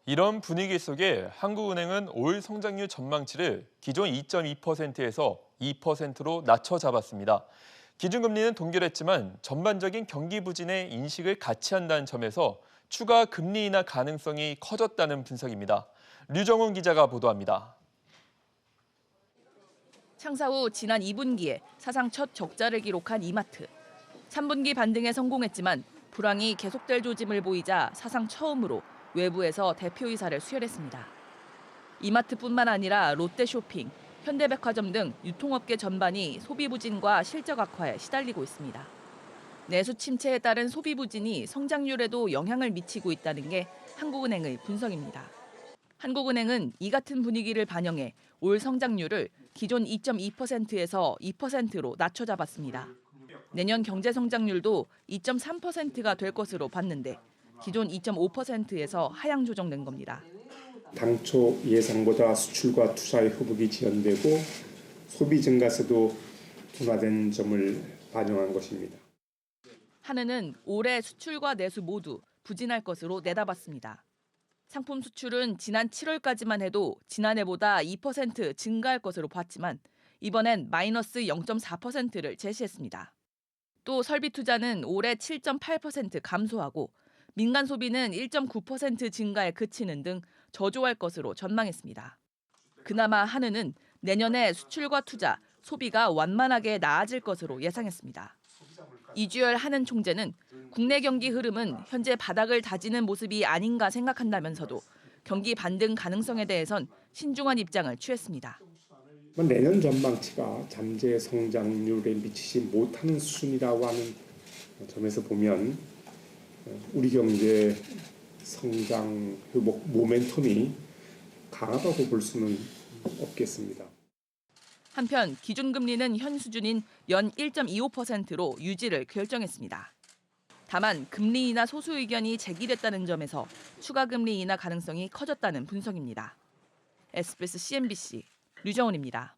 이런 분위기 속에 한국은행은 올 성장률 전망치를 기존 2.2%에서 2%로 낮춰 잡았습니다. 기준금리는 동결했지만 전반적인 경기 부진에 인식을 같이 한다는 점에서 추가 금리 인하 가능성이 커졌다는 분석입니다. 류정훈 기자가 보도합니다. 창사 후 지난 2분기에 사상 첫 적자를 기록한 이마트. 3분기 반등에 성공했지만 불황이 계속될 조짐을 보이자 사상 처음으로 외부에서 대표이사를 수혈했습니다. 이마트뿐만 아니라 롯데쇼핑, 현대백화점 등 유통업계 전반이 소비 부진과 실적 악화에 시달리고 있습니다. 내수 침체에 따른 소비 부진이 성장률에도 영향을 미치고 있다는 게 한국은행의 분석입니다. 한국은행은 이 같은 분위기를 반영해 올 성장률을 기존 2.2%에서 2%로 낮춰 잡았습니다. 내년 경제 성장률도 2.3%가 될 것으로 봤는데 기존 2.5%에서 하향 조정된 겁니다. 당초 예상보다 수출과 투자의 회복이 지연되고 소비 증가세도 둔화된 점을 반영한 것입니다. 한은은 올해 수출과 내수 모두 부진할 것으로 내다봤습니다. 상품 수출은 지난 7월까지만 해도 지난해보다 2% 증가할 것으로 봤지만 이번엔 마이너스 0.4%를 제시했습니다. 또 설비 투자는 올해 7.8% 감소하고 민간 소비는 1.9% 증가에 그치는 등 저조할 것으로 전망했습니다. 그나마 한은은 내년에 수출과 투자, 소비가 완만하게 나아질 것으로 예상했습니다. 이주열 한은 총재는 국내 경기 흐름은 현재 바닥을 다지는 모습이 아닌가 생각한다면서도 경기 반등 가능성에 대해선 신중한 입장을 취했습니다. 내년 전망치가 잠재 성장률에 미치지 못하는 수준이라고 하는 점에서 보면 우리 경제 성장 회복 모멘텀이 강하다고 볼 수는 없겠습니다. 한편 기준금리는 현 수준인 연 1.25%로 유지를 결정했습니다. 다만 금리 인하 소수 의견이 제기됐다는 점에서 추가 금리 인하 가능성이 커졌다는 분석입니다. SBS CNBC 류정훈입니다.